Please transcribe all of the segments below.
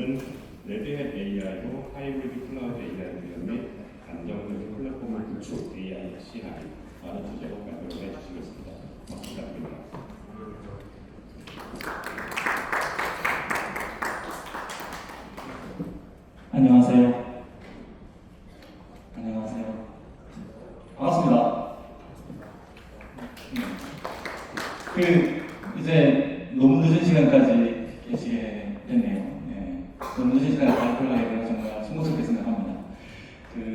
오늘은 레드햇 AI로 하이브리드 클라우드 AI 구현 및 안정적인 플랫폼을 구축 AI CI라는 주제로 발표를 해주시겠습니다. 박수 부탁드립니다. 안녕하세요. 반갑습니다. 이제 너무 늦은 시간까지 계시게 됐네요. 너무 늦은 시간에 발표를 하게 되어 정말 송구스럽게 생각합니다.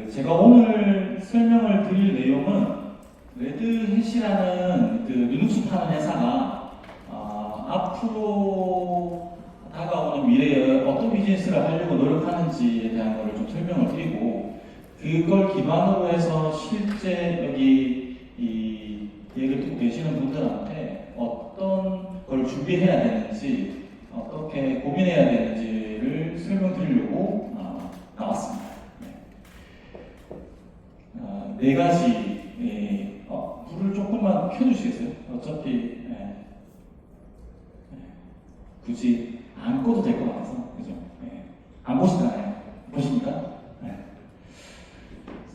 제가 오늘 설명을 드릴 내용은 레드햇이라는 리눅스 파는 회사가 앞으로 다가오는 미래에 어떤 비즈니스를 하려고 노력하는지에 대한 것을 좀 설명을 드리고, 그걸 기반으로 해서 실제 여기 이 얘기를 듣고 계시는 분들한테 어떤 걸 준비해야 되는지, 어떻게 고민해야 되는지를 설명드리려고 나왔습니다. 네 가지. 불을 조금만 켜주시겠어요? 어차피 굳이 안 꺼도 될 것 같아서, 그죠? 안 보시잖아요. 보십니까?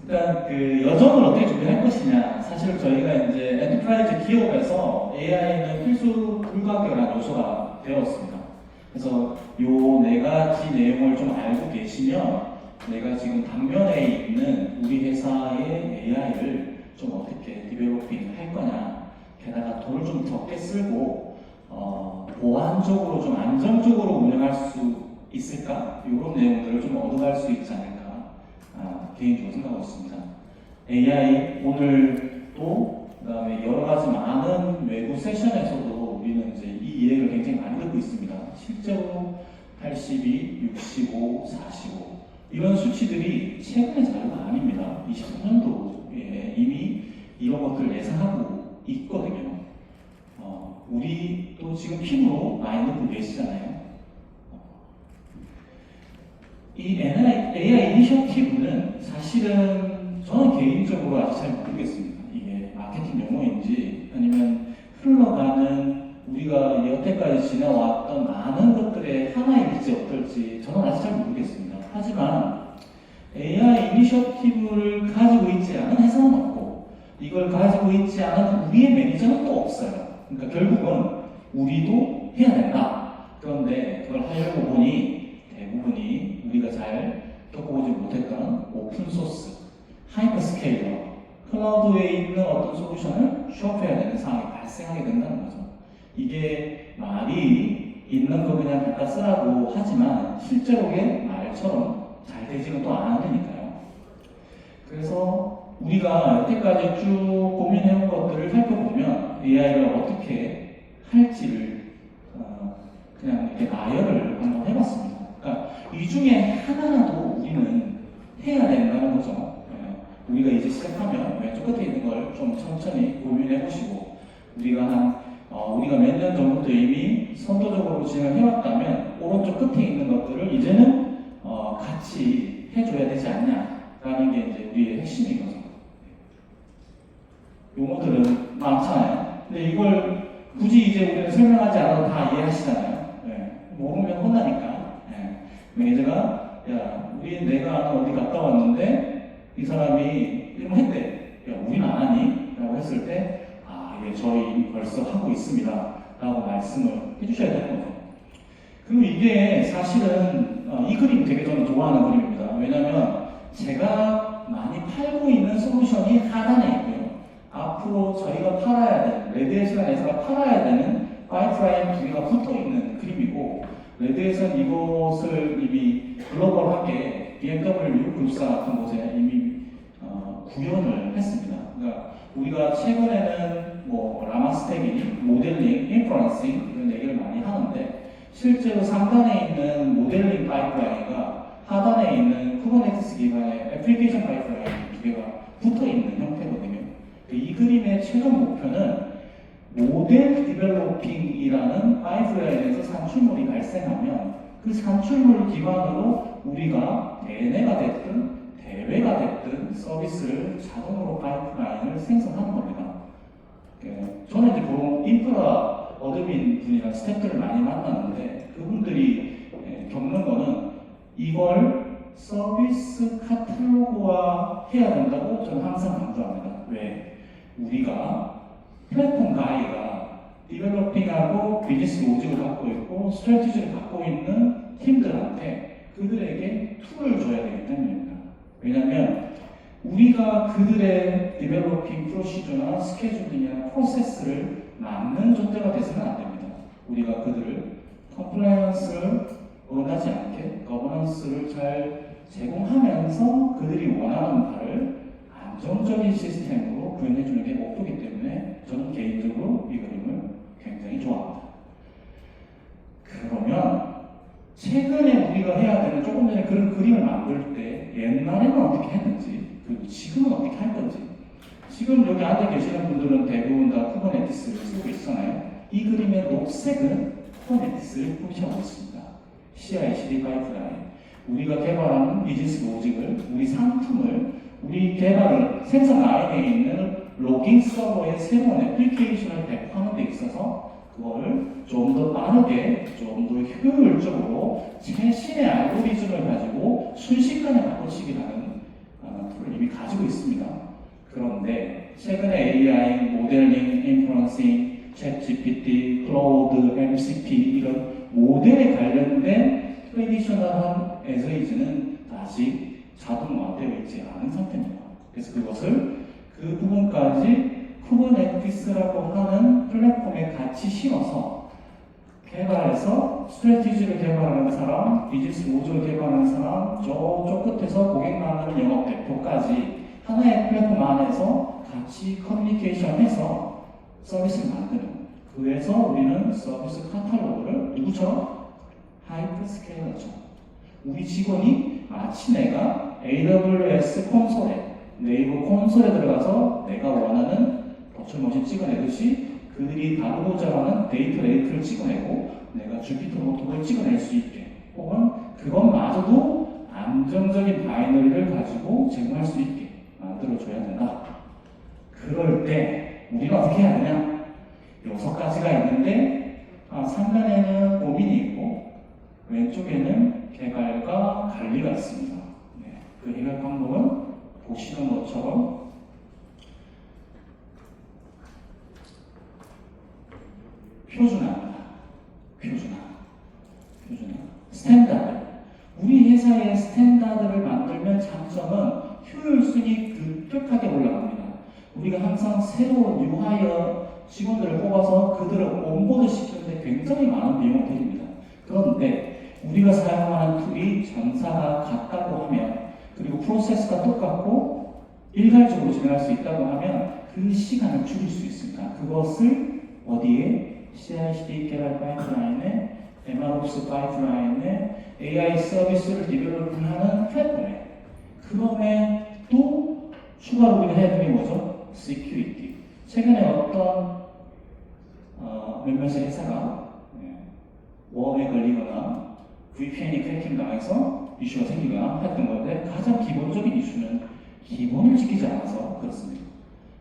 일단 여정을 어떻게 준비할 것이냐. 사실 저희가 이제 엔터프라이즈 기업에서 AI는 필수 불가결한 요소가 되었습니다. 그래서 요 네 가지 내용을 좀 알고 계시면 내가 지금 당면에 있는 우리 회사의 AI를 좀 어떻게 디벨로핑 할 거냐, 게다가 돈을 좀 적게 쓰고 보안적으로 좀 안정적으로 운영할 수 있을까? 이런 내용들을 좀 얻어갈 수 있지 않을까 개인적으로 생각하고 있습니다. AI 오늘 또 그다음에 여러 가지 많은 외부 세션에서도 우리는 이제 이 이야기를 굉장히 많이 듣고 있습니다. 실제로 82, 65, 45 이런 수치들이 최근의 자료가 아닙니다. 23년도에 이미 이런 것들을 예상하고 있거든요. 우리도 지금 핀으로 많이 듣고 계시잖아요. 이 AI 이니셔티브는 사실은 저는 개인적으로 아직 잘 모르겠습니다. 이게 마케팅 용어인지 아니면 흘러가는 우리가 여태까지 지나왔던 많은 것들의 하나일지 어떨지 저는 아직 잘 모르겠습니다. 하지만 AI 이니셔티브를 가지고 있지 않은 회사는 없고, 이걸 가지고 있지 않은 우리의 매니저는 또 없어요. 그러니까 결국은 우리도 해야 된다. 그런데 그걸 하려고 보니 대부분이 우리가 잘 겪어보지 못했던 오픈소스, 하이퍼스케일러, 클라우드에 있는 어떤 솔루션을 취업해야 되는 상황이 발생하게 된다는 거죠. 이게 말이 있는 거 그냥 갖다 쓰라고 하지만 실제로의 말처럼 잘 되지는 또 않으니까요. 그래서 우리가 여태까지 쭉 고민해온 것들을 살펴보면 AI를 어떻게 할지를 그냥 이렇게 나열을 한번 해봤습니다. 그러니까 이 중에 하나라도 우리는 해야 된다는 거죠. 우리가 이제 시작하면 왼쪽 끝에 있는 걸 좀 천천히 고민해보시고, 우리가 몇 년 전부터 이미 선도적으로 진행해왔다면 오른쪽 끝에 있는 것들을 이제는 같이 해줘야 되지 않냐라는 게 이제 우리의 핵심인 거죠. 용어들은 많잖아요. 근데 이걸 굳이 이제 우리는 설명하지 않아도 다 이해하시잖아요. 모르면 혼나니까. 매니저가 내가 아는 어디 갔다 왔는데 이 사람이 이런 했대. 야, 우리는 안 하니? 라고 했을 때 저희 이미 벌써 하고 있습니다 라고 말씀을 해주셔야 되는 거죠. 그리고 이게 사실은 이 그림 되게 저는 좋아하는 그림입니다. 왜냐하면 제가 많이 팔고 있는 솔루션이 하단에 있고요, 앞으로 저희가 팔아야 되는, 레드햇이라는 회사가 팔아야 되는 파이프라인 두 개가 붙어 있는 그림이고, 레드햇은 이곳을 이미 글로벌하게 BMW 그룹사 같은 곳에 이미 구현을 했습니다. 그러니까 우리가 최근에는 라마스택이니 모델링, 인퍼런싱 이런 얘기를 많이 하는데, 실제로 상단에 있는 모델링 파이프라인과 하단에 있는 쿠버네티스 기반의 애플리케이션 파이프라인 두 개가 붙어 있는 형태거든요. 이 그림의 최종 목표는 모델 디벨로핑이라는 파이프라인에서 산출물이 발생하면 그 산출물을 기반으로 우리가 대내가 됐든 대외가 됐든 서비스를 자동으로 파이프라인을 생성하는 겁니다. 저는 이제 보통 인프라 어드민 분이랑 스태프를 많이 만났는데 그분들이 겪는 거는 이걸 서비스 카탈로그화 해야 된다고 저는 항상 강조합니다. 왜? 우리가 플랫폼 가이가 디벨로핑하고 비즈니스 로직을 갖고 있고 스트래티지를 갖고 있는 팀들한테 그들에게 툴을 줘야 되기 때문입니다. 왜냐하면 우리가 그들의 디벨로핑 프로시저나 스케줄링이나 프로세스를 막는 존재가 돼서는 안 됩니다. 우리가 그들을 컴플라이언스를 원하지 않게 거버넌스를 잘 제공하면서 그들이 원하는 바를 안정적인 시스템으로 구현해 주는 게 목표이기 때문에 저는 개인적으로 이 그림을 굉장히 좋아합니다. 그러면 최근에 우리가 해야 되는 조금 전에 그런 그림을 만들 때 옛날에는 어떻게 했는지 그리고 지금은 어떻게 할 건지 지금 여기 앉아 계시는 분들은 대부분 다 쿠버네티스를 쓰고 있잖아요. 이 그림의 녹색은 쿠버네티스를 표시하고 있습니다. CI/CD 파이프라인 우리가 개발하는 비즈니스 로직을 우리 상품을 우리 개발을 생산 라인에 있는 로깅 서버의 새로운 애플리케이션을 배포하는 데 있어서 그걸 좀 더 빠르게, 좀 더 효율적으로 최신의 알고리즘을 가지고 순식간에 바꿔치기하는 툴을 이미 가지고 있습니다. 그런데 최근에 AI, 모델링, 인프런싱, 챗GPT, 클라우드, MCP 이런 모델에 관련된 트레디셔널한 에서이즈는 아직 자동화되어 있지 않은 상태입니다. 그래서 그것을 그 부분까지 쿠버네티스라고 하는 플랫폼에 같이 실어서 개발해서 스트래티지를 개발하는 사람, 비즈니스 로직을 개발하는 사람, 저쪽 끝에서 고객 만나는 영업 대표까지 하나의 플랫폼 안에서 같이 커뮤니케이션해서 서비스를 만드는. 그래서 우리는 서비스 카탈로그를 누구처럼? 하이퍼스케일러죠. 우리 직원이 마치 내가 AWS 콘솔에 네이버 콘솔에 들어가서 내가 원하는 버추얼머신 찍어내듯이 그들이 다루고자 하는 데이터 레이크를 찍어내고 내가 주피터 노트북을 찍어낼 수 있게 혹은 그것마저도 안정적인 바이너리를 가지고 제공할 수 있게 만들어줘야 된다. 그럴 때 우리는 어떻게 해야 되냐? 6가지가 있는데 상단에는 고민이 있고 왼쪽에는 개발과 관리가 있습니다. 네, 그 해결 방법은 보시는 것처럼 표준화입니다. 표준화. 스탠다드. 우리 회사의 스탠다드를 만들면 장점은 효율성이 급격하게 올라갑니다. 우리가 항상 새로운 뉴하이어 직원들을 뽑아서 그들을 온보드 시키는데 굉장히 많은 비용을 들입니다. 그런데 우리가 사용하는 툴이 전사가 같다고 하면 그리고 프로세스가 똑같고 일괄적으로 진행할 수 있다고 하면 그 시간을 줄일 수 있습니다. 그것을 어디에? CI/CD 개발 파이프라인에 MROps 파이프라인에 AI 서비스를 디벨롭하는 플랫폼에 그럼에 또 추가로 우리가 해야 되는 게 뭐죠? Security. 최근에 어떤 몇몇의 회사가 웜에 걸리거나 VPN이 크래킹 당해서 이슈가 생기거나 했던 건데 가장 기본적인 이슈는 기본을 지키지 않아서 그렇습니다.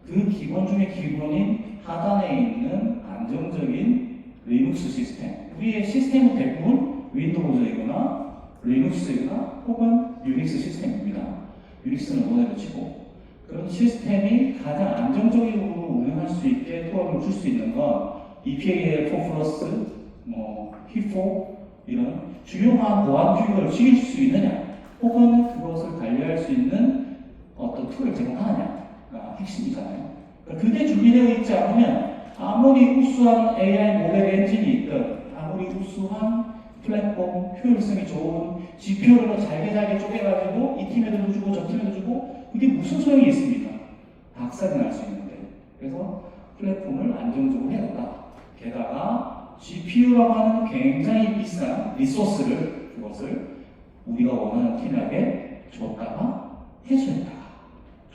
그 기본 중에 기본인 하단에 있는 안정적인 리눅스 시스템. 우리의 시스템은 대부분 윈도우즈이거나 리눅스이거나 혹은 유닉스 시스템입니다. 유닉스는 원래도 치고 그런 시스템이 가장 안정적으로 운영할 수 있게 도움을 줄 수 있는 건 EPA 4플러스, HIFO 이런 주요한 보안 규격을 지킬 수 있느냐 혹은 그것을 관리할 수 있는 어떤 툴을 제공하느냐가 핵심이잖아요. 그게 준비되어 있지 않으면 아무리 우수한 AI 모델 엔진이 있든 아무리 우수한 플랫폼 효율성이 좋은 GPU를 잘게 쪼개가지고 이 팀에도 주고 저 팀에도 주고 그게 무슨 소용이 있습니까? 박살이 날 수 있는데. 그래서 플랫폼을 안정적으로 해야 된다. 게다가 GPU라고 하는 굉장히 비싼 리소스를 그것을 우리가 원하는 팀에게 줬다가 회수했다가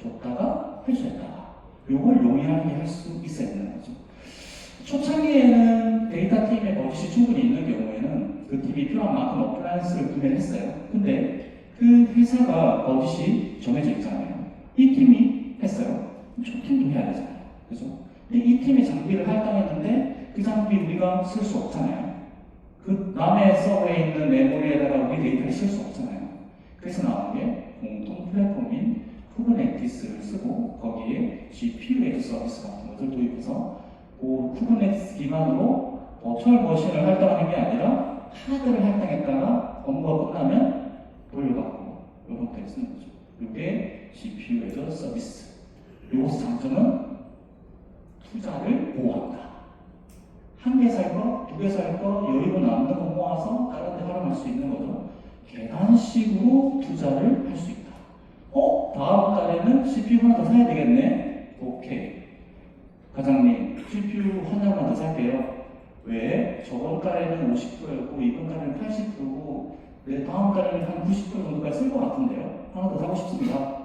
줬다가 회수했다가 요걸 용이하게 할 수 있어야 되는 거죠. 초창기에는 데이터 팀의 버짓이 충분히 있는 경우에는 그 팀이 필요한 만큼 어플라이언스를 구매를 했어요. 근데 그 회사가 버짓이 정해져 있잖아요. 이 팀이 했어요. 저 팀도 해야 되잖아요. 그죠? 근데 이 팀이 장비를 할당했는데 그 장비 우리가 쓸 수 없잖아요. 그 남의 서버에 있는 메모리에다가 우리 데이터를 쓸 수 없잖아요. 그래서 나온 게 공통 플랫폼인 쿠버네티스를 쓰고 거기에 GPU 에이드 서비스 같은 것을 도입해서 그 쿠버네티스 기반으로 버추얼 머신을 할당하는 게 아니라 하드를 할당했다가 업무가 끝나면 돌려받고 이런 형태를 쓰는 거죠. 이게 GPU 에이드 서비스. 요 장점은 투자를 보호한다. 한 개 살 거, 두 개 살 거, 여유가 남는 거 모아서 다른 데 활용할 수 있는 거죠. 계단식으로 투자를 할 수 있다. 다음 달에는 CPU 하나 더 사야 되겠네? 오케이. 과장님, CPU 하나만 더 살게요. 왜? 저번 달에는 50%였고, 이번 달에는 80%고, 다음 달에는 한 90% 정도까지 쓸 것 같은데요. 하나 더 사고 싶습니다.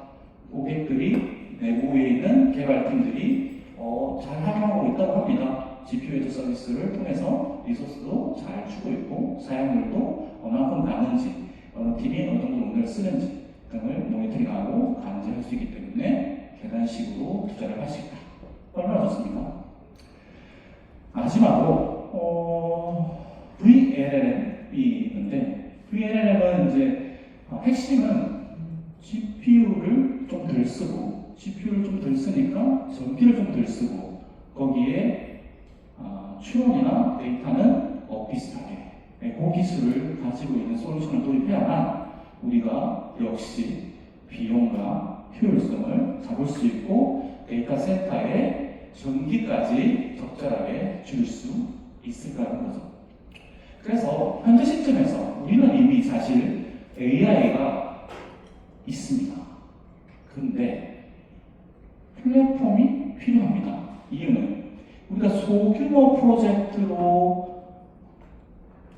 고객들이, 내부에 있는 개발팀들이 잘 활용하고 있다고 합니다. GPU 에이드 서비스를 통해서 리소스도 잘 주고 있고 사용률도 얼마큼 가는지 어느 팀이 어느 정도 돈을 쓰는지 등을 모니터링하고 감지할 수 있기 때문에 계단식으로 투자를 할 수 있다. 얼마나 좋습니까? 마지막으로 VLLM이 있는데 VLLM은 이제 핵심은 GPU를 좀 덜 쓰고 GPU를 좀 덜 쓰니까 전기를 좀 덜 쓰고 거기에 추론이나 데이터는 비슷하게 그 기술을 가지고 있는 솔루션을 도입해야만 우리가 역시 비용과 효율성을 잡을 수 있고 데이터 센터의 전기까지 적절하게 줄 수 있을까라는 거죠. 그래서 현재 시점에서 우리는 이미 사실 AI가 있습니다. 근데 플랫폼이 필요합니다. 이유는 우리가 소규모 프로젝트로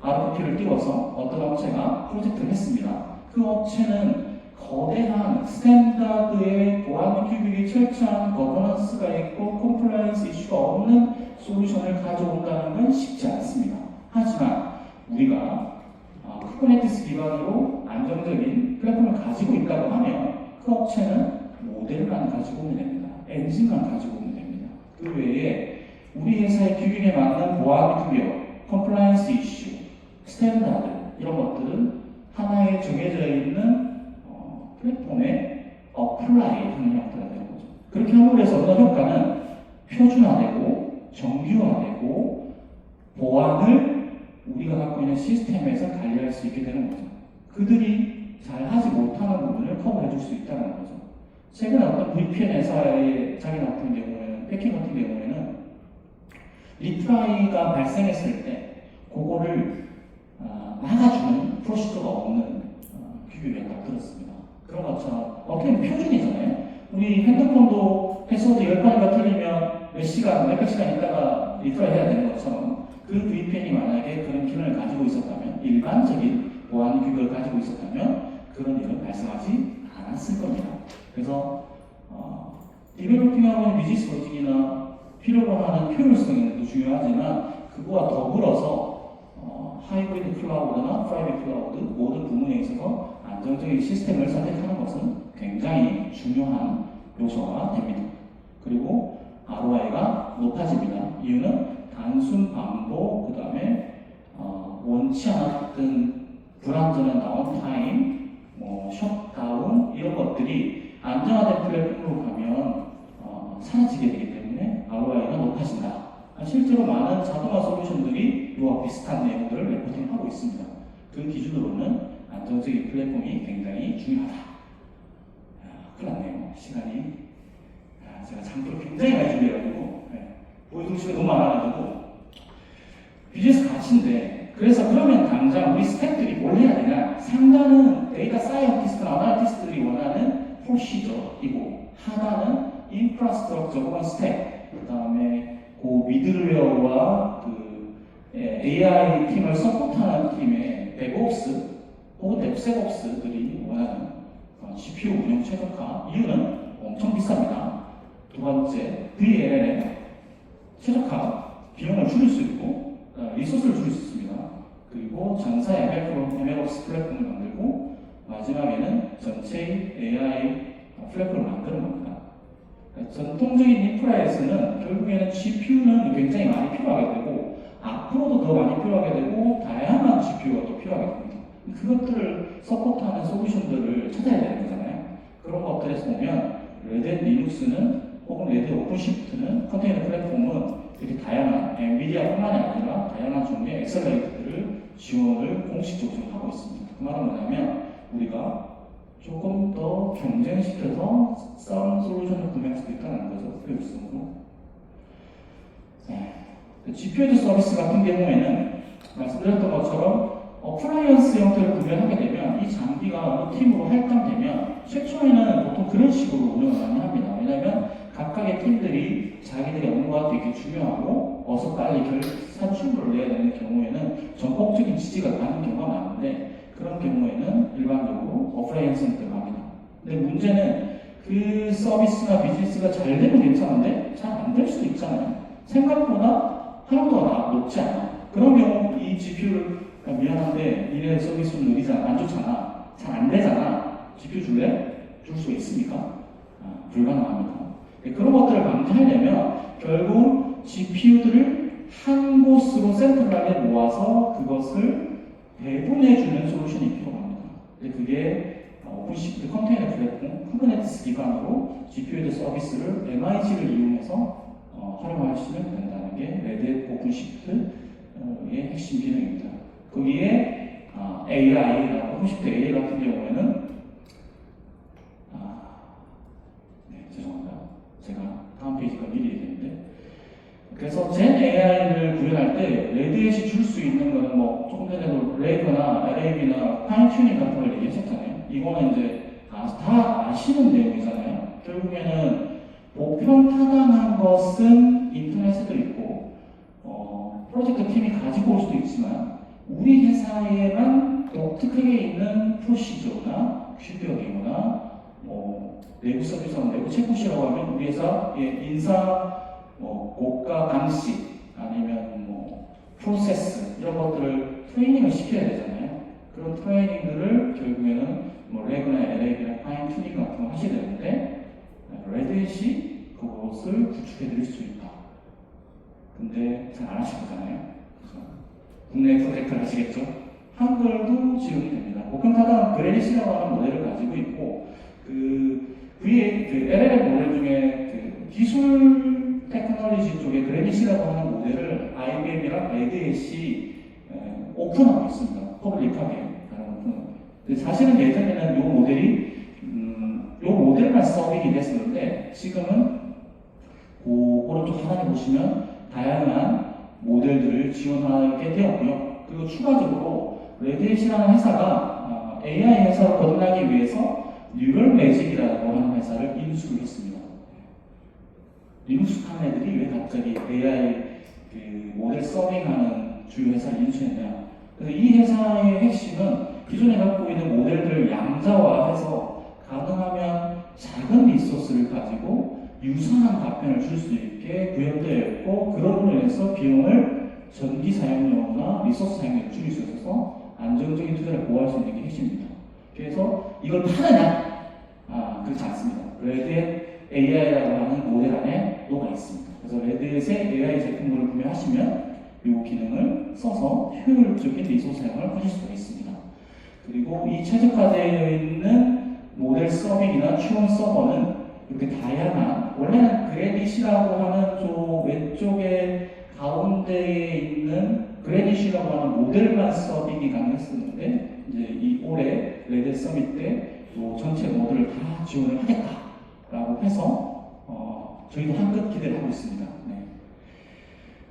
RFP를 띄워서 어떤 업체가 프로젝트를 했습니다. 그 업체는 거대한 스탠다드의 보안 규격이 철저한 거버넌스가 있고 컴플라이언스 이슈가 없는 솔루션을 가져온다는 건 쉽지 않습니다. 하지만 우리가 쿠버네티스 기반으로 안정적인 플랫폼을 가지고 있다고 하면 그 업체는 모델만 가지고 오면 됩니다. 엔진만 가지고 오면 됩니다. 그 외에 우리 회사의 규격에 맞는 보안 규격, 컴플라이언스 이슈, 스탠다드 이런 것들은 하나의 정해져 있는 플랫폼에 어플라이 하는 형태가 되는 거죠. 그렇게 함으로 해서 얻는 효과는 표준화되고 정규화되고 보안을 우리가 갖고 있는 시스템에서 관리할 수 있게 되는 거죠. 그들이 잘 하지 못하는 부분을 커버해 줄 수 있다는 거죠. 최근에 어떤 VPN 회사의 자기 같은 경우에는, 패킹 같은 경우에는 리프라이가 발생했을 때 그거를 막아주는 프로시저가 없는 규격이 딱 들었습니다. 그런 것처럼 어떻게 보면 표준이잖아요. 우리 핸드폰도 패스워드 10번인가 틀리면 몇 시간, 몇백 시간 있다가 리프라이 해야 되는 것처럼 그 VPN이 만약에 그런 기능을 가지고 있었다면 일반적인 보안 규격을 가지고 있었다면 그런 일은 발생하지 않았을 겁니다. 그래서 디벨로핑하고 있는 비즈니스 로직이나 필요로 하는 효율성도 중요하지만 그거와 더불어서 하이브리드 클라우드나 프라이빗 클라우드 모든 부문에 있어서 안정적인 시스템을 선택하는 것은 굉장히 중요한 요소가 됩니다. 그리고 ROI가 높아집니다. 이유는 단순 반복, 그 다음에 원치 않았던 불안전한 다운타임, 셧다운 이런 것들이 안정화된 플랫폼으로 가면 사라지게 되기 때문에 ROI가 높아진다. 실제로 많은 자동화 솔루션들이 이와 비슷한 내용들을 레포팅하고 있습니다. 그 기준으로는 안정적인 플랫폼이 굉장히 중요하다. 큰일 났네요. 시간이. 제가 장표를 굉장히 많이 준비해가지고 보여줄 시간이 너무 많아가지고 비즈니스 가치인데 그래서 그러면 당장 우리 스태프들이 뭘 해야 되냐? 상단은 데이터 사이언티스트나 아나리스트들이 원하는 프로시저이고 하나는 인프라스트럭처 혹은 스택 그 다음에 그 미들웨어와 그 AI 팀을 서포트하는 팀의 백옵스 혹은 뎁스옵스들이 원하는 GPU 운영 최적화 이유는 엄청 비쌉니다. 두 번째, VLLM 최적화 비용을 줄일 수 있고 리소스를 줄일 수 있습니다. 그리고 전사 MLOps 플랫폼을 만들고 마지막에는 전체 AI 플랫폼을 만드는 겁니다. 전통적인 인프라에서는 결국에는 GPU는 굉장히 많이 필요하게 되고 앞으로도 더 많이 필요하게 되고 다양한 GPU가 또 필요하게 됩니다. 그것들을 서포트하는 솔루션들을 찾아야 되는 거잖아요. 그런 것들에서 보면 레드 리눅스는 혹은 레드 오픈시프트는 컨테이너 플랫폼은 되게 다양한 엔비디아뿐만이 아니라 다양한 종류의 엑셀러레이터들을 지원을 공식적으로 하고 있습니다. 그 말은 뭐냐면 우리가 조금 더 경쟁시켜서 싸운 솔루션을 구매할 수도 있다는 거죠. 효율성으로. GPU 서비스 같은 경우에는 말씀드렸던 것처럼 어플라이언스 형태를 구매하게 되면 이 장비가 어느 팀으로 할당되면 최초에는 보통 그런 식으로 운영을 많이 합니다. 왜냐하면 각각의 팀들이 자기들의 업무가 되게 중요하고 어서 빨리 산출물을 내야 되는 경우에는 전폭적인 지지가 가는 경우가 많은데 그런 경우에는 일반적으로 어플라이언스 형태로 합니다. 근데 문제는 그 서비스나 비즈니스가 잘 되면 괜찮은데 잘 안 될 수도 있잖아요. 생각보다 활용도가 높지 않아. 그런 경우 이 GPU를 미안한데 니네 서비스는 느리잖아, 안 좋잖아, 잘 안 되잖아. GPU 줄래? 줄 수 있습니까? 불가능합니다. 그런 것들을 방지하려면 결국 GPU들을 한 곳으로 센트럴하게 모아서 그것을 배분해주는 솔루션이 필요합니다. 그게 오픈시프트 컨테이너 플랫폼 쿠버네티스 기반으로 GPU 서비스를 MIG를 이용해서 활용하시면 된다는 게 레드 오픈시프트의 핵심 기능입니다. 거기에 AI, 오픈시프트 AI 같은 경우에는 죄송합니다. 제가 다음 페이지가 미리 얘기했는데 그래서 젠 AI를 구현할 때 레드햇이 줄 수 있는 거는 뭐 조금 전에도 레이거나 LAB나 파인 튜닝 같은 걸 얘기했었잖아요. 이거는 이제 다 아시는 내용이잖아요. 결국에는 보편타당한 것은 인터넷에도 있고 프로젝트 팀이 가지고 올 수도 있지만 우리 회사에만 독특하게 있는 프로시저나 큐비어기거나 내부 서비스나 내부 체크시라고 하면 우리 회사의 인사 고가 감시 아니면 프로세스 이런 것들을 트레이닝을 시켜야 되잖아요. 그런 트레이닝들을 결국에는 레그나 LA나 파인 튜닝 같은 거 하셔야 되는데 레드햇이 그것을 구축해 드릴 수 있다. 근데 잘 안 하실 거잖아요. 국내 프로젝트를 하시겠죠? 한글도 지원이 됩니다. 보편타당 그레디시라고 하는 모델을 가지고 있고 그 LLM 모델 중에 그 기술 테크놀로지 쪽에 그레디시라고 하는 모델을 IBM이랑 레드햇이 오픈하고 있습니다. 퍼블릭하게. 근데 사실은 예전에는 이 모델이 이 모델만 서빙이 됐었는데 지금은 그 오른쪽 하단에 보시면 다양한 모델들을 지원하게 되었고요. 그리고 추가적으로 레드햇이라는 회사가 AI 회사로 거듭나기 위해서 뉴럴 매직이라고 하는 회사를 인수를 했습니다. 리눅스 파는 애들이 왜 갑자기 AI 그 모델 서빙하는 주요 회사를 인수했냐? 그래서 이 회사의 핵심은 기존에 갖고 있는 모델들을 양자화해서 가능하면 작은 리소스를 가지고 유사한 답변을 줄 수 있게 구현되어 있고 그런 으로 인해서 비용을 전기 사용료나 리소스 사용료를 줄일 수 있어서 안정적인 투자를 보호할 수 있는 게 핵심입니다. 그래서 이걸 파느냐? 그렇지 않습니다. 레드햇 AI라고 하는 모델 안에 녹아 있습니다. 그래서 레드햇의 AI 제품을 구매하시면 이 기능을 써서 효율적인 리소스 사용을 하실 수가 있습니다. 그리고 이 최적화되어 있는 모델 서빙이나 추론 서버는 이렇게 다양한 원래는 그레디시라고 하는 저 왼쪽에 가운데에 있는 그레디시라고 하는 모델만 서빙이 가능했었는데 이제 이 올해 레드 서밋 때 전체 모델을 다 지원을 하겠다라고 해서 저희도 한껏 기대를 하고 있습니다. 네.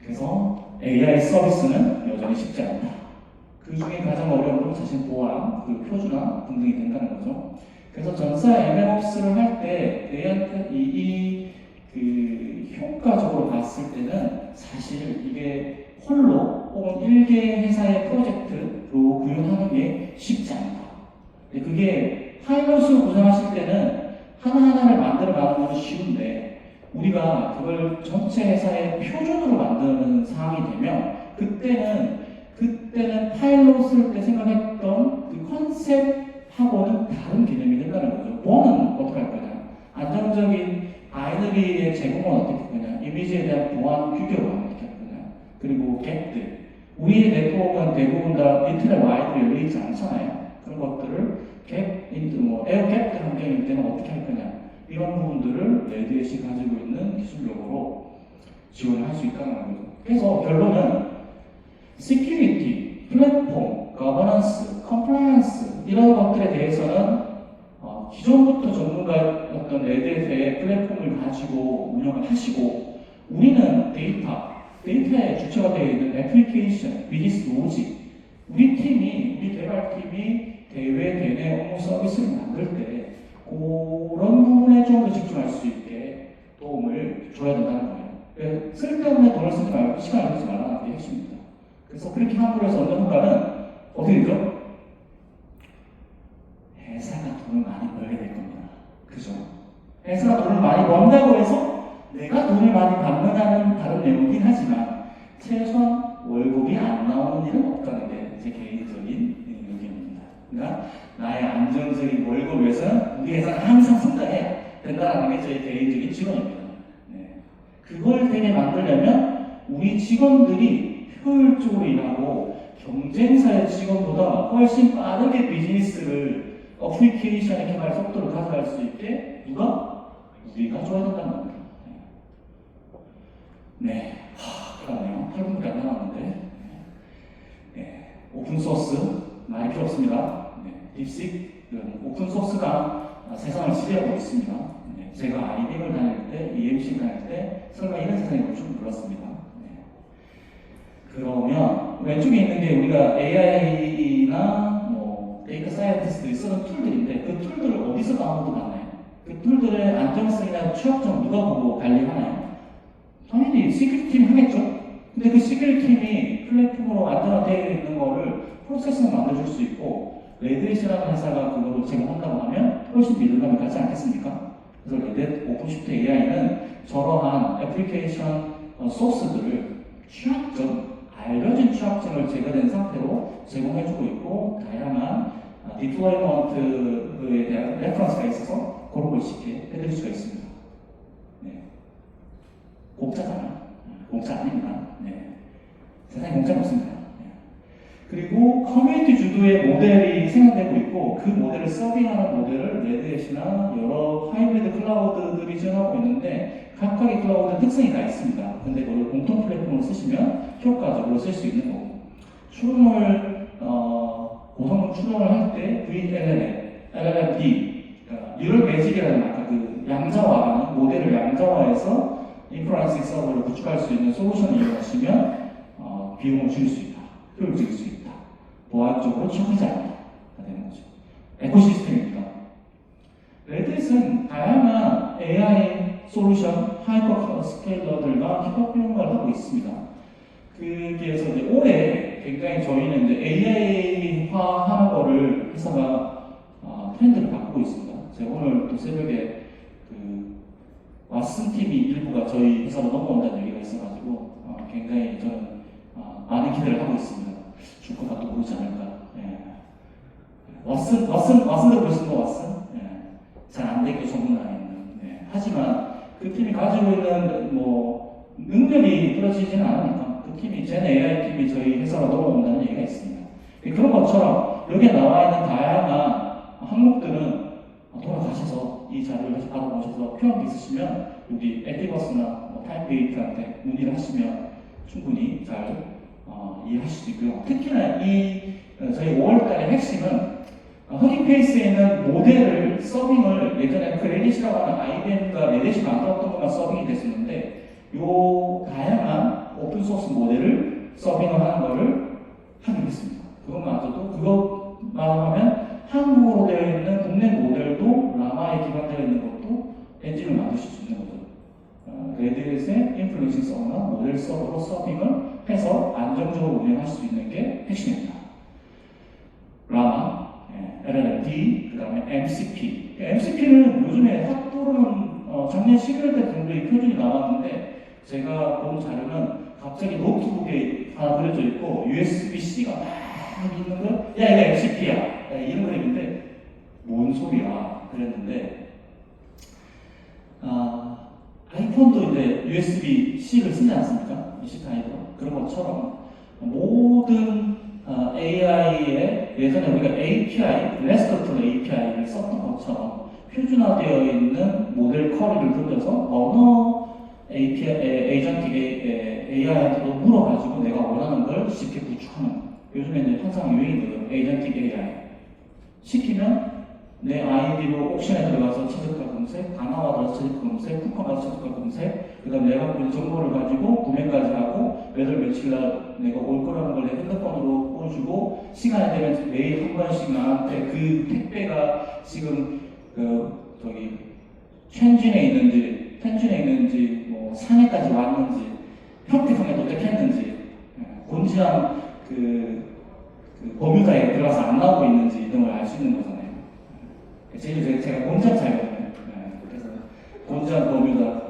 그래서 AI 서비스는 여전히 쉽지 않다. 그 중에 가장 어려운 건 사실 보안, 그 표준화 등등이 된다는 거죠. 그래서 전사 MLOps를 할 때 그 효과적으로 봤을 때는 사실 이게 홀로 혹은 일개 회사의 프로젝트로 구현하는 게 쉽지 않다. 그게 파일럿으로 구성하실 때는 하나하나를 만들어 가는 건 쉬운데 우리가 그걸 전체 회사의 표준으로 만드는 상황이 되면 그때는 파일럿을 때 생각했던 그 컨셉하고는 다른 개념이 된다는 거죠. 보안은 어떻게 할 거냐? 안정적인 바이너리의 제공은 어떻게 할 거냐? 이미지에 대한 보안 규격은 어떻게 할 거냐? 그리고 객들, 우리의 네트워크는 대부분 다 인터넷 와이드 열려 있지 않잖아요. 그런 것들을 에어갭 환경일 때는 어떻게 할 거냐. 이런 부분들을 레드햇이 가지고 있는 기술력으로 지원을 할 수 있다는 거죠. 그래서 결론은 시큐리티, 플랫폼, 거버넌스, 컴플라이언스 이런 것들에 대해서는 기존부터 전문가였던 레드햇의 플랫폼을 가지고 운영을 하시고 우리는 데이터의 주체가 되어 있는 애플리케이션, 비즈니스 로직 우리 개발팀이 대외 대내 업무 서비스를 만들 때 그런 부분에 좀 더 집중할 수 있게 도움을 줘야 된다는 거예요. 쓸데없는 돈을 쓰지 말고 시간을 쓰지 말라는 게 핵심입니다. 그래서 그렇게 함으로 해서 얻는 효과는 어떻게 되죠? 회사가 돈을 많이 벌게 될 겁니다. 그죠? 회사가 돈을 많이 번다고 해서 내가 돈을 많이 받느냐는 다른 내용이긴 하지만 최소한 월급이 안 나오는 일은 없다는 게 제 개인적인 의견입니다. 그러니까 나의 안정적인 월급에서 우리 회사는 항상 성장해야 된다는 게 제 개인적인 지원입니다. 네. 그걸 되게 만들려면 우리 직원들이 효율적으로 일하고 경쟁사의 직원보다 훨씬 빠르게 비즈니스를 어플리케이션의 개발 속도를 가져갈 수 있게 우리가 줘야 된다는 겁니다. 네, 그러네요. 8분밖에 안 남았는데 오픈소스 많이 필요 없습니다. 딥식 오픈소스가 세상을 지배하고 있습니다. 제가 IBM을 다닐 때, EMC 다닐 때 설마 이런 세상이 올 줄 몰랐습니다. 그러면 왼쪽에 있는 게 우리가 AI나 데이터 사이언티스트들이 쓰는 툴들인데 그 툴들을 어디서 다운로드 받나요? 그 툴들의 안정성이나 취약점 누가 보고 관리하나요? 당연히 시큐리티 팀이 하겠죠? 근데 그 시큐리티 팀이 플랫폼으로 안전화되어 있는 거를 프로세스로 만들어줄 수 있고 레드햇이라는 회사가 그거를 제공한다고 하면 훨씬 믿음감이 가지 않겠습니까? 그래서 레드햇 오픈시프트 AI는 저러한 애플리케이션 소스들을 알려진 취약점을 제거된 상태로 제공해주고 있고 다양한 디플로이먼트에 대한 레퍼런스가 있어서 그런 걸 쉽게 해드릴 수가 있습니다. 공짜잖아. 공짜 아닙니다. 세상에 공짜는 없습니다. 그리고 커뮤니티 주도의 모델이 생각되고 있고 그 모델을 서빙하는 모델을 레드햇이나 여러 하이브리드 클라우드들이 지원하고 있는데 각각의 클라우드 특성이 다 있습니다. 근데 그걸 공통 플랫폼으로 쓰시면 효과적으로 쓸 수 있는 거고 고성능 추론을 할 때 VLLM, LLMD, 뉴럴 매직이라는 아까 그 양자화하는 모델을 양자화해서 인프라런싱 서버를 구축할 수 있는 솔루션을 이용하시면 비용을 줄일 수 있다, 효율적일 수 있다, 보안적으로 취약하지 않다 되는 거죠. 에코시스템입니다. 레드햇은 다양한 AI 솔루션, 하이퍼 스케일러들과 협업을 하고 있습니다. 거기에서 이제 올해 굉장히 저희는 이제 AI화하는 거를 회사가 트렌드를 바꾸고 있습니다. 제가 오늘 또 새벽에 왓슨 TV 일부가 저희 회사로 넘어온다는 얘기가 있어가지고 굉장히 저는 많은 기대를 하고 있습니다. 줄 것 같도 모르지 않을까. 왓슨들 보시는 거 왓슨? 잘 안 되게 소문 나 있는. 하지만 그 팀이 가지고 있는 능력이 떨어지지는 않으니까 그 팀이 젠 AI 팀이 저희 회사로 넘어온다는 얘기가 있습니다. 그런 것처럼 여기에 나와 있는 다양한 항목들은 돌아가셔서 이 자료를 받아보셔서 필요한 게 있으시면 여기 에티버스나 타임베이트한테 문의를 하시면 충분히 잘 이해하실 수 있고요. 특히나 저희 5월달의 핵심은 허닝페이스에 있는 모델을 서빙을 예전에 크레딧이라고 하는 IBM과 레딧이 만들었던 것만 서빙이 됐었는데 요 다양한 오픈소스 모델을 서빙을 하는 거를 하기로 했습니다. 그것만 하면 한국어로 되어 있는 국내 모델도 라마에 기반되어 있는 것도 엔진을 만드실 수 있는 거죠. 레드햇의 인플루언싱 서버나 모델 서버로 서빙을 해서 안정적으로 운영할 수 있는 게 핵심입니다. 라마, LLMD, 그 다음에 MCP. MCP는 요즘에 핫도르는 작년 11월 때 정도 이 표준이 나왔는데 제가 본 자료는 갑자기 노트북에 하나 그려져 있고 USB-C가 막 있는 거, 야 이거 MCP야 이런 그림인데 뭔 소리야 그랬는데 아이폰도 이제 USB-C를 쓰지 않습니까? 20타입으로 그런 것처럼 모든 AI의 예전에 우리가 API, RESTful API를 썼던 것처럼 표준화되어 있는 모델 쿼리를 돌려서 언어 API, 에이전틱 AI한테도 물어가지고 내가 원하는 걸 쉽게 구축하는 거예요. 요즘에 이제 항상 유행이거든요. 에이전틱 AI. 시키면 내 아이디로 옵션에 들어가서 최저가 검색, 단어와 들어가서 최저가 검색, 쿠폰 가서 최저가 검색, 그 다음에 내가 본 정보를 가지고 구매까지 하고 몇월 며칠날 내가 올 거라는 걸 내 핸드폰으로 보여주고 시간이 되면 매일 한 번씩 나한테 그 택배가 지금 저기 텐진에 있는지 뭐 상해까지 왔는지 평택항에 도착했는지 곤지암 버뮤다에 들어가서 안 나오고 있는지 이런 걸 알 수 있는 거잖아요. 제가 곤지암 살거든요. 그래서 곤지암 버뮤다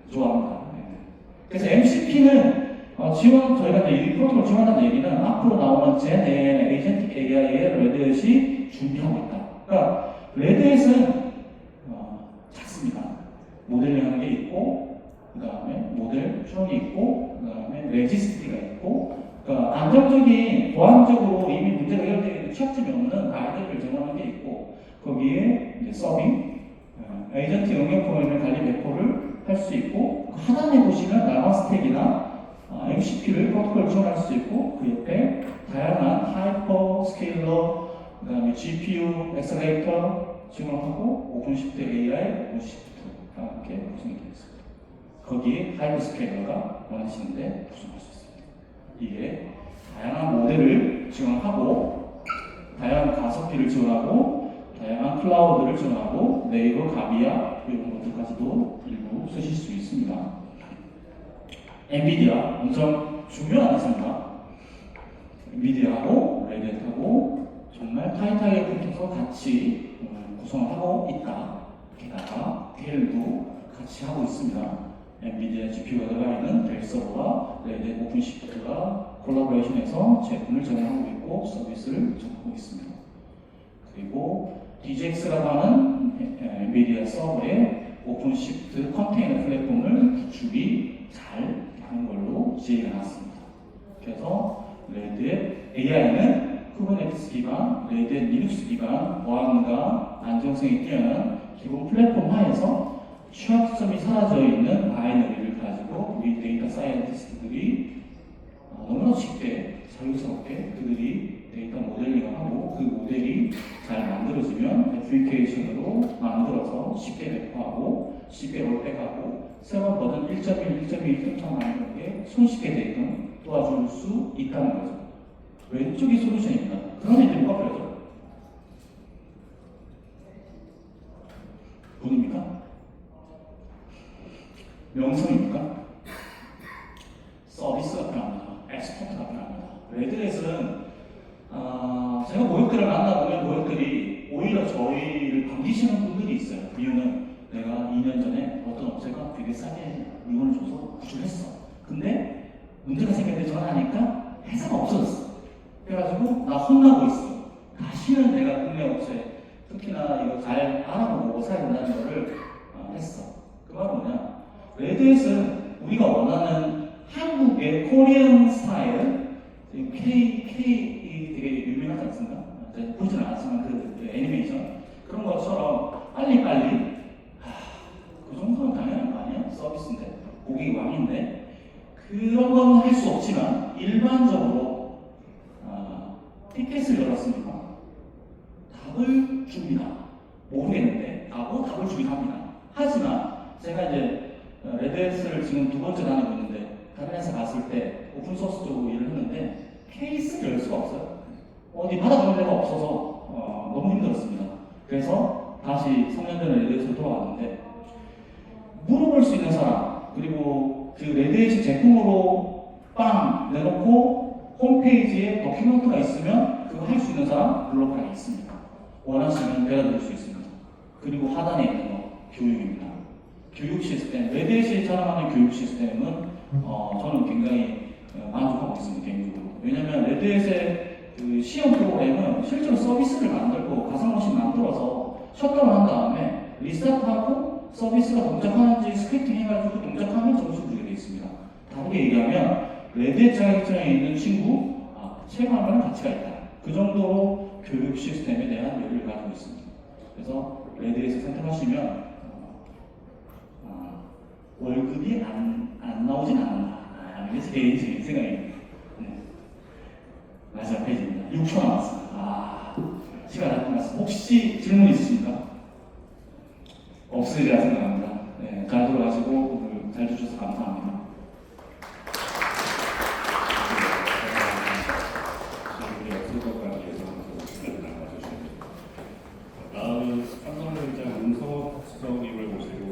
좋아합니다. 그래서 MCP는 저희가 이제 이 프로토콜 지원한다는 얘기는 앞으로 나오는 Gen AI, 에이전틱 AI의 레드햇이 준비하고 있다. 그러니까 레드햇은 작습니다. 모델링 하는 게 있고, 그 다음에 모델 추억이 있고, 그 다음에 레지스트리가 있고, 그러니까 안정적인 보안적으로 이미 문제가 해결되는 취약점이 없는 아이들을 제공하는 게 있고, 거기에 이제 서빙, 에이전트 영역 포함의 관리 배포를 할 수 있고, 그 하단에 보시면 라마 스택이나 MCP를 프로토콜 지원할 수 있고, 그 옆에 다양한 하이퍼 스케일러, 그 다음에 GPU, 엑셀레이터 지원하고 오픈시프트 AI, 오픈시프트가 함께 구성이 되어 있습니다. 거기에 하이퍼 스케일러가 원하시는데 구성할 수 있습니다. 이게 다양한 모델을 지원하고, 다양한 가속비를 지원하고, 다양한 클라우드를 지원하고, 네이버, 가비아 이런 것들까지도 일부 쓰실 수 있습니다. 엔비디아 엄청 중요한 회사입니다. 엔비디아하고 레드햇하고 정말 타이트하게 붙어서 같이 구성을 하고 있다. 게다가 델도 같이 하고 있습니다. 엔비디아 GPU가 들어가 있는 델 서버와 레드햇 오픈시프트가 콜라보레이션해서 제품을 제공하고 있고 서비스를 제공하고 있습니다. 그리고 DGX라고 하는 엔비디아 서버의 오픈시프트 컨테이너 플랫폼을 구축이 잘 하는 걸로 지혜가 나왔습니다. 그래서 레드햇 AI는 쿠버네티스 기반, 레드햇 리눅스 기반, 보안과 안정성이 뛰어난 기본 플랫폼 하에서 취약점이 사라져 있는 바이너리를 가지고 우리 데이터 사이언티스트들이 너무나 쉽게 자유스럽게 그들이 데이터 모델링을 하고 그 모델이 잘 만들어지면 애플리케이션으로 만들어서 쉽게 배포하고 쉽게 롤백하고 새로운 버전 1.1, 1.2, 1.3 만드는 게 손쉽게 되게끔 도와줄 수 있다는 거죠. 왼쪽이 솔루션입니다. 그런 애들이 뭐가 필요하죠? 돈입니까? 명성입니까? 서비스가 필요합니다. 엑스포트가 필요합니다. 레드햇은 제가 모욕들을 만나보면 모욕들이 오히려 저희를 반기시는 분들이 있어요. 이유는 내가 2년 전에 어떤 업체가 되게 싸게 물건을 줘서 구출했어. 근데 문제가 생겼는데 전화하니까 회사가 없어졌어. 그래가지고 나 혼나고 있어. 다시는 내가 국내 업체 특히나 이거 잘 알아보고 사야 된다는 거를 했어. 그 말은 뭐냐? 레드햇은 우리가 원하는 한국의 코리안 스타일, K 되게 유명하지 않습니까? 보지는 않지만 그 애니메이션 그런 것처럼 빨리빨리 그 정도는 당연한 거 아니야? 서비스인데 고객이 왕인데 그런 건 할 수 없지만 일반적으로 티켓을 열었습니다. 답을 줍니다. 모르겠는데 답을 주긴 합니다. 하지만 제가 이제 레드햇을 지금 2번째 다니고 있는데 다른 회사 갔을 때 오픈소스 쪽으로 일을 했는데 케이스를 열 수가 없어요. 어디 받아주는 데가 없어서 너무 힘들었습니다. 그래서 다시 3년 전에 레드햇으로 돌아왔는데 물어볼 수 있는 사람 그리고 그 레드햇이 제품으로 빵 내놓고 홈페이지에 도큐멘트가 있으면 그거 할 수 있는 사람 블로그에 있습니다. 원하시면 배워드릴 수 있습니다. 그리고 하단에 있는 거 교육입니다. 교육 시스템, 레드햇이 자랑하는 교육 시스템은 저는 굉장히 만족하고 있습니다. 개인적으로. 왜냐하면 레드햇의 그 시험 프로그램은 실제로 서비스를 만들고 가상머신 만들어서 셧다운 한 다음에 리스타트하고 서비스가 동작하는지 스크립팅 해가지고 동작하면 점수를 주게 되어 있습니다. 다르게 얘기하면 레드 자격증에 있는 친구, 체험하면 가치가 있다. 그 정도로 교육 시스템에 대한 여유를 가지고 있습니다. 그래서 레드에서 선택하시면 월급이 안 나오진 않는다. 이게 제 개인적인 생각입니다. 네. 마지막 페이지입니다. 6초 남았습니다. 시간 안 끝났습니다. 혹시 질문 있으십니까? 없으리라 생각합니다. 네, 잘 들어가시고 오늘 잘 주셔서 감사합니다.